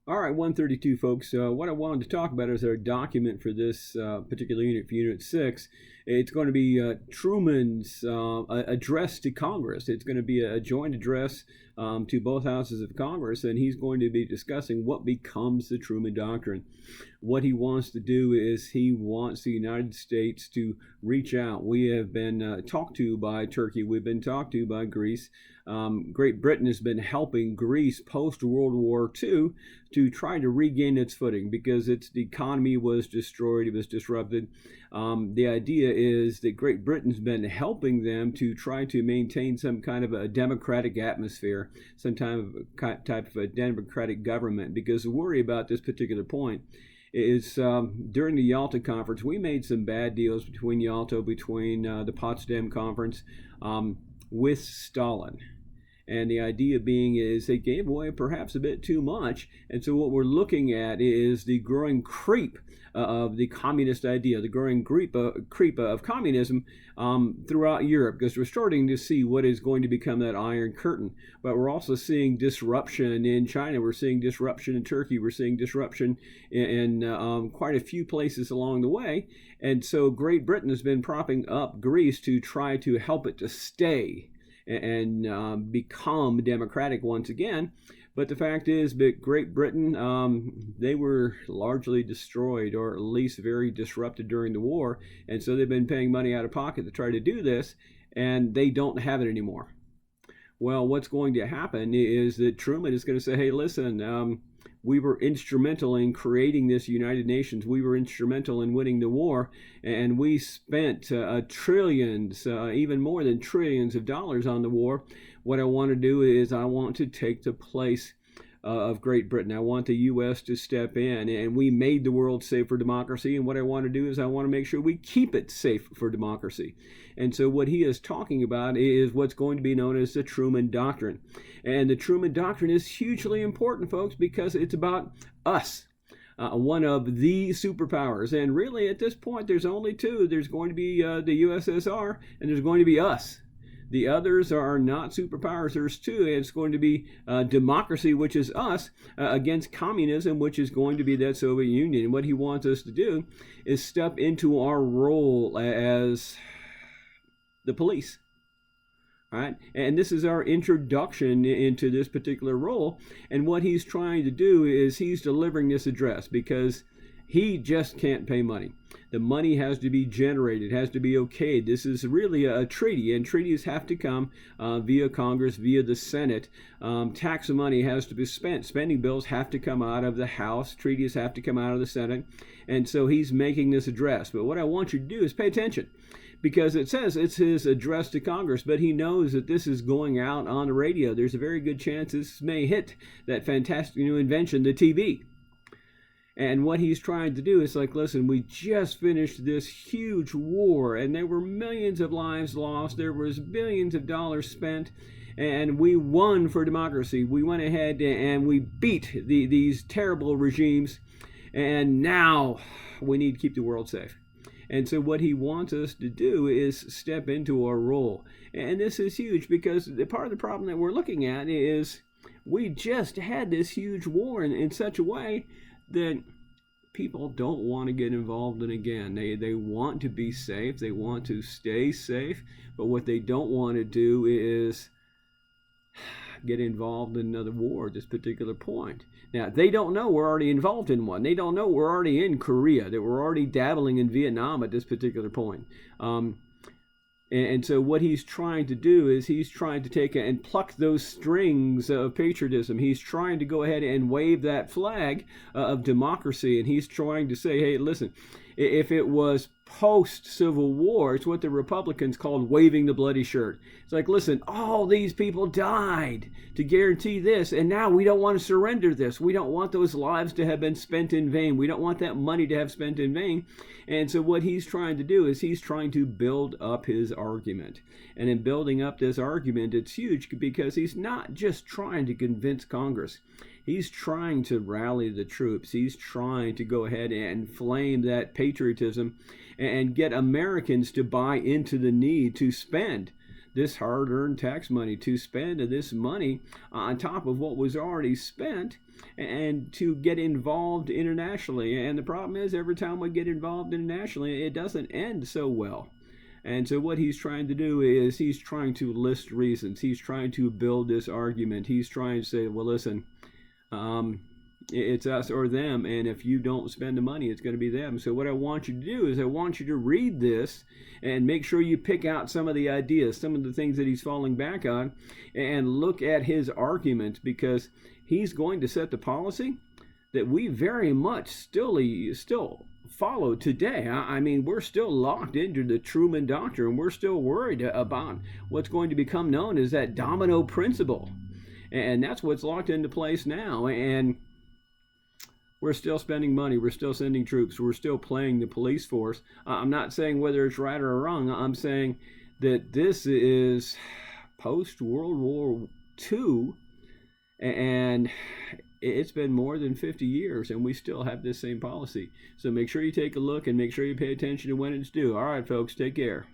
All right, 132, folks. What I wanted to talk about is our document for this particular unit, for Unit 6. It's going to be Truman's address to Congress. It's going to be a joint address to both houses of Congress, and he's going to be discussing what becomes the Truman Doctrine. What he wants to do is he wants the United States to reach out. We have been talked to by Turkey. We've been talked to by Greece. Great Britain has been helping Greece post-World War II to try to regain its footing because its economy was destroyed, it was disrupted. The idea is that Great Britain's been helping them to try to maintain some kind of a democratic atmosphere, some type of a democratic government, because the worry about this particular point is during the Yalta Conference, we made some bad deals between the Potsdam Conference with Stalin. And the idea being is they gave away perhaps a bit too much. And so what we're looking at is the growing creep of the communist idea, the growing creep of communism throughout Europe, because we're starting to see what is going to become that Iron Curtain. But we're also seeing disruption in China. We're seeing disruption in Turkey. We're seeing disruption in quite a few places along the way. And so Great Britain has been propping up Greece to try to help it to stay and become democratic once again. But the fact is that Great Britain, they were largely destroyed, or at least very disrupted during the war. And so they've been paying money out of pocket to try to do this, and they don't have it anymore. Well, what's going to happen is that Truman is going to say, hey, listen, we were instrumental in creating this United Nations. We were instrumental in winning the war, and we spent trillions, even more than trillions of dollars on the war. What I want to do is I want to take the place of Great Britain. I want the U.S. to step in, and we made the world safe for democracy, and what I want to do is I want to make sure we keep it safe for democracy. And so what he is talking about is what's going to be known as the Truman Doctrine. And the Truman Doctrine is hugely important, folks, because it's about us. One of the superpowers. And really, at this point, there's only two. There's going to be the USSR, and there's going to be us. The others are not superpowers. There's two. It's going to be democracy, which is us, against communism, which is going to be that Soviet Union. And what he wants us to do is step into our role as the police. All right? And this is our introduction into this particular role. And what he's trying to do is he's delivering this address because he just can't pay money. The money has to be generated, has to be okayed. This is really a treaty, and treaties have to come via Congress, via the Senate. Tax money has to be spent. Spending bills have to come out of the House. Treaties have to come out of the Senate. And so he's making this address. But what I want you to do is pay attention, because it says it's his address to Congress, but he knows that this is going out on the radio. There's a very good chance this may hit that fantastic new invention, the TV. And what he's trying to do is like, listen, we just finished this huge war, and there were millions of lives lost. There was billions of dollars spent, and we won for democracy. We went ahead and we beat these terrible regimes, and now we need to keep the world safe. And so what he wants us to do is step into our role. And this is huge because part of the problem that we're looking at is we just had this huge war in such a way that people don't want to get involved in again. They want to be safe. They want to stay safe. But what they don't want to do is get involved in another war at this particular point. Now, they don't know we're already involved in one. They don't know we're already in Korea, that we're already dabbling in Vietnam at this particular point. And so what he's trying to do is he's trying to take and pluck those strings of patriotism. He's trying to go ahead and wave that flag of democracy. And he's trying to say, hey, listen, if it was post-Civil War, it's what the Republicans called waving the bloody shirt. It's like, listen, all these people died to guarantee this, and now we don't want to surrender this. We don't want those lives to have been spent in vain. We don't want that money to have spent in vain. And so what he's trying to do is he's trying to build up his argument. And in building up this argument, it's huge because he's not just trying to convince Congress. He's trying to rally the troops. He's trying to go ahead and flame that patriotism and get Americans to buy into the need to spend this hard-earned tax money, to spend this money on top of what was already spent and to get involved internationally. And the problem is, every time we get involved internationally, it doesn't end so well. And so what he's trying to do is he's trying to list reasons. He's trying to build this argument. He's trying to say, well, listen, it's us or them, and if you don't spend the money, it's going to be them. So what I want you to do is I want you to read this and make sure you pick out some of the ideas, some of the things that he's falling back on, and look at his arguments, because he's going to set the policy that we very much still follow today. I mean, we're still locked into the Truman Doctrine. We're still worried about what's going to become known as that domino principle. And that's what's locked into place now. And we're still spending money. We're still sending troops. We're still playing the police force. I'm not saying whether it's right or wrong. I'm saying that this is post-World War II, and it's been more than 50 years, and we still have this same policy. So make sure you take a look and make sure you pay attention to when it's due. All right, folks, take care.